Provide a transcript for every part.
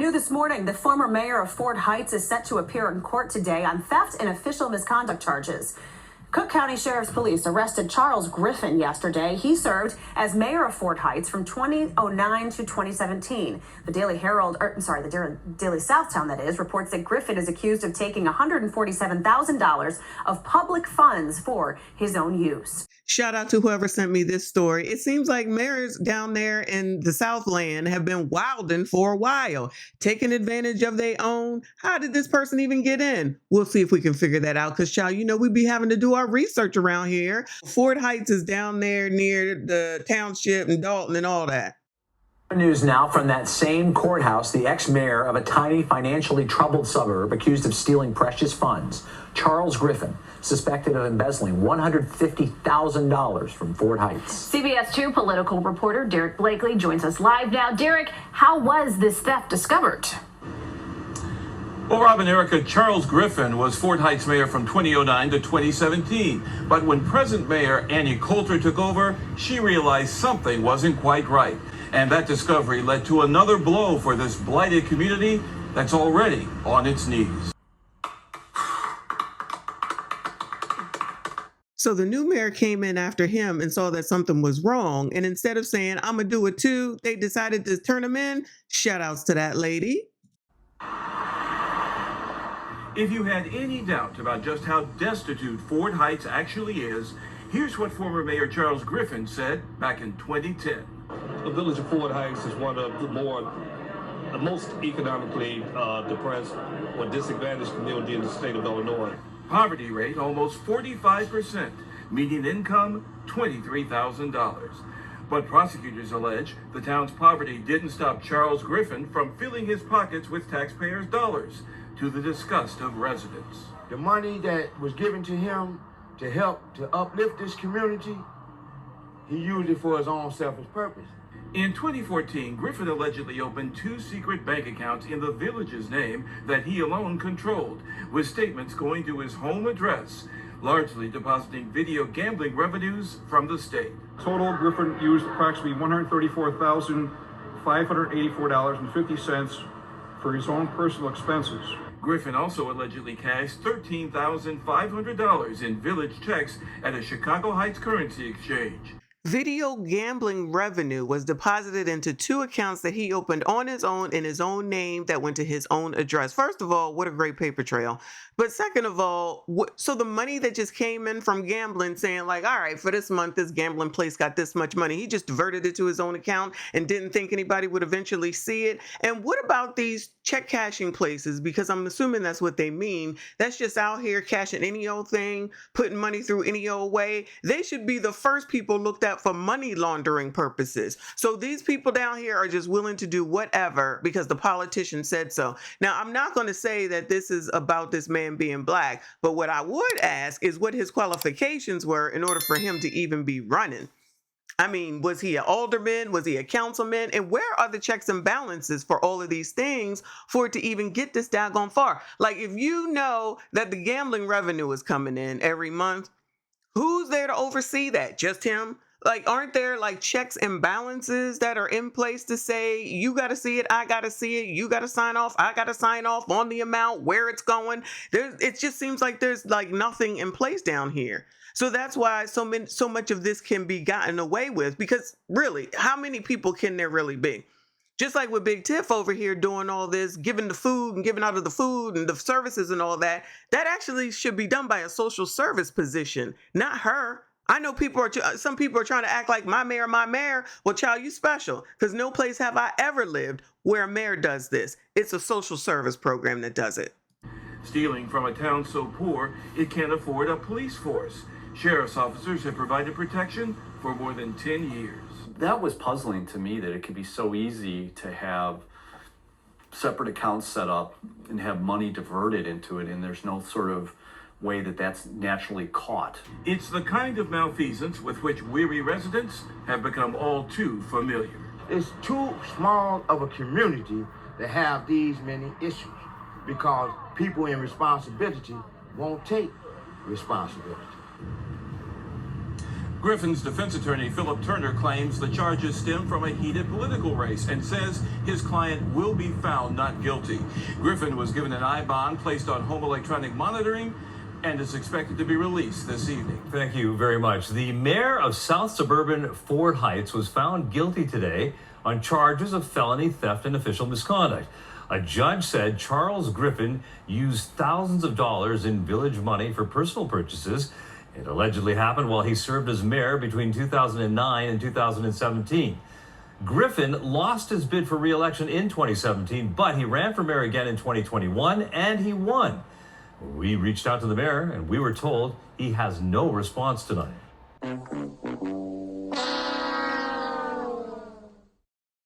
New this morning, the former mayor of Fort Heights is set to appear in court today on theft and official misconduct charges. Cook County Sheriff's Police arrested Charles Griffin yesterday. He served as mayor of Fort Heights from 2009 to 2017. The Daily Daily Southtown, that is, reports that Griffin is accused of taking $147,000 of public funds for his own use. Shout out to whoever sent me this story. It seems like mayors down there in the Southland have been wilding for a while, taking advantage of their own. How did this person even get in? We'll see if we can figure that out because, child, you know, we be having to do our research around here. Fort Heights is down there near the township and Dalton and all that. News now from that same courthouse. The ex-mayor of a tiny, financially troubled suburb accused of stealing precious funds, Charles Griffin, suspected of embezzling $150,000 from Fort Heights. CBS 2 political reporter Derek Blakely joins us live now. Derek, how was this theft discovered? Well, Rob and Erica, Charles Griffin was Fort Heights mayor from 2009 to 2017. But when present mayor Annie Coulter took over, she realized something wasn't quite right. And that discovery led to another blow for this blighted community that's already on its knees. So the new mayor came in after him and saw that something was wrong. And instead of saying, I'm going to do it too, they decided to turn him in. Shout outs to that lady. If you had any doubt about just how destitute Fort Heights actually is, here's what former Mayor Charles Griffin said back in 2010. The village of Fort Heights is one of the most economically depressed or disadvantaged community in the state of Illinois. Poverty rate almost 45%, median income $23,000. But prosecutors allege the town's poverty didn't stop Charles Griffin from filling his pockets with taxpayers' dollars, to the disgust of residents. The money that was given to him to help to uplift this community, he used it for his own selfish purpose. In 2014, Griffin allegedly opened 2 secret bank accounts in the village's name that he alone controlled, with statements going to his home address, largely depositing video gambling revenues from the state. Total, Griffin used approximately $134,584.50 for his own personal expenses. Griffin also allegedly cashed $13,500 in village checks at a Chicago Heights currency exchange. Video gambling revenue was deposited into 2 accounts that he opened on his own in his own name that went to his own address. First of all, what a great paper trail. But second of all, so the money that just came in from gambling saying like, all right, for this month, this gambling place got this much money. He just diverted it to his own account and didn't think anybody would eventually see it. And what about these check cashing places? Because I'm assuming that's what they mean. That's just out here cashing any old thing, putting money through any old way. They should be the first people looked at for money laundering purposes. So these people down here are just willing to do whatever because the politician said so. Now, I'm not going to say that this is about this man being black, but what I would ask is what his qualifications were in order for him to even be running. I mean, was he an alderman? Was he a councilman? And where are the checks and balances for all of these things for it to even get this daggone far? Like, if you know that the gambling revenue is coming in every month, who's there to oversee that? Just him? Like, aren't there like checks and balances that are in place to say, you got to see it, I got to see it, you got to sign off, I got to sign off on the amount, where it's going? It just seems like there's like nothing in place down here. So that's why so much of this can be gotten away with, because really, how many people can there really be? Just like with Big Tiff over here doing all this, giving the food and giving out of the food and the services and all that, that actually should be done by a social service position, not her. I know some people are trying to act like my mayor. Well, child, you special, because no place have I ever lived where a mayor does this. It's a social service program that does it. Stealing from a town so poor, it can't afford a police force. Sheriff's officers have provided protection for more than 10 years. That was puzzling to me, that it could be so easy to have separate accounts set up and have money diverted into it, and there's no sort of way that that's naturally caught. It's the kind of malfeasance with which weary residents have become all too familiar. It's too small of a community to have these many issues because people in responsibility won't take responsibility. Griffin's defense attorney, Philip Turner, claims the charges stem from a heated political race and says his client will be found not guilty. Griffin was given an I bond, placed on home electronic monitoring, and is expected to be released this evening. Thank you very much. The mayor of South Suburban Ford Heights was found guilty today on charges of felony theft and official misconduct. A judge said Charles Griffin used thousands of dollars in village money for personal purchases. It allegedly happened while he served as mayor between 2009 and 2017. Griffin lost his bid for re-election in 2017, but he ran for mayor again in 2021, and he won. We reached out to the mayor, and we were told he has no response tonight.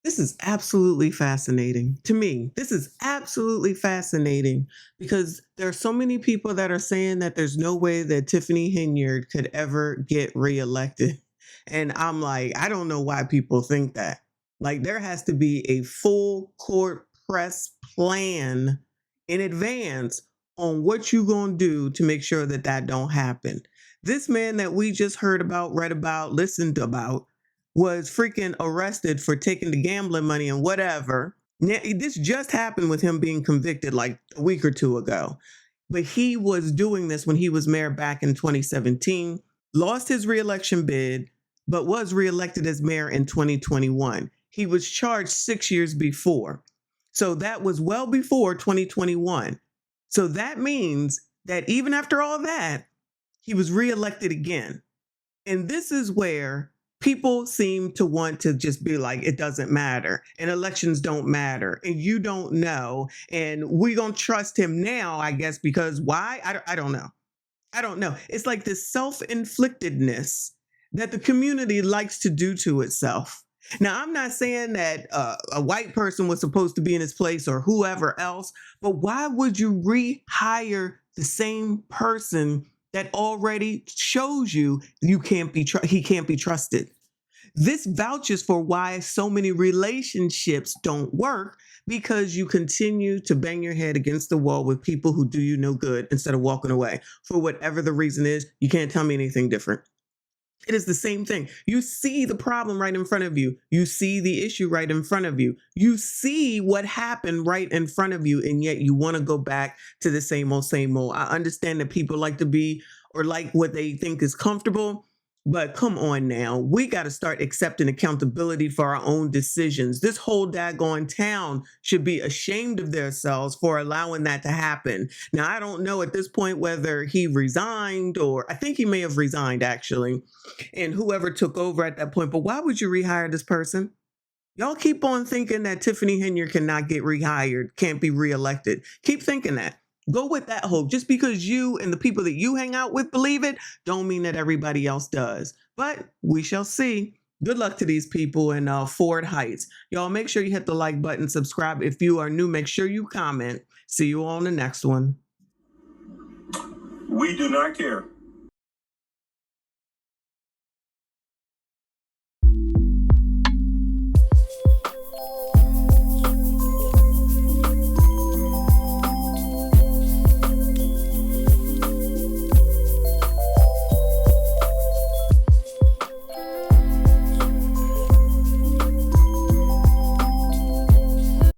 This is absolutely fascinating to me. This is absolutely fascinating because there are so many people that are saying that there's no way that Tiffany Henyard could ever get reelected. And I'm like, I don't know why people think that. Like, there has to be a full court press plan in advance on what you're going to do to make sure that that don't happen. This man that we just heard about, read about, listened about, was freaking arrested for taking the gambling money and whatever. Now, this just happened with him being convicted like a week or two ago. But he was doing this when he was mayor back in 2017, lost his reelection bid, but was reelected as mayor in 2021. He was charged 6 years before. So that was well before 2021. So that means that even after all that, he was reelected again. And this is where people seem to want to just be like, it doesn't matter, and elections don't matter, and you don't know, and we're going to trust him now, I guess, because why? I don't know. I don't know. It's like this self-inflictedness that the community likes to do to itself. Now, I'm not saying that a white person was supposed to be in his place or whoever else, but why would you rehire the same person that already shows you he can't be trusted? This vouches for why so many relationships don't work, because you continue to bang your head against the wall with people who do you no good instead of walking away. For whatever the reason is, you can't tell me anything different. It is the same thing. You see the problem right in front of you. You see the issue right in front of you. You see what happened right in front of you, and yet you want to go back to the same old, same old. I understand that people like to be or like what they think is comfortable, but come on now. We got to start accepting accountability for our own decisions. This whole daggone town should be ashamed of themselves for allowing that to happen. Now, I don't know at this point whether he resigned, or I think he may have resigned actually, and whoever took over at that point. But why would you rehire this person? Y'all keep on thinking that Tiffany Henyard cannot get rehired, can't be reelected. Keep thinking that. Go with that hope. Just because you and the people that you hang out with believe it, don't mean that everybody else does. But we shall see. Good luck to these people in Ford Heights. Y'all make sure you hit the like button, subscribe. If you are new, make sure you comment. See you on the next one. We do not care.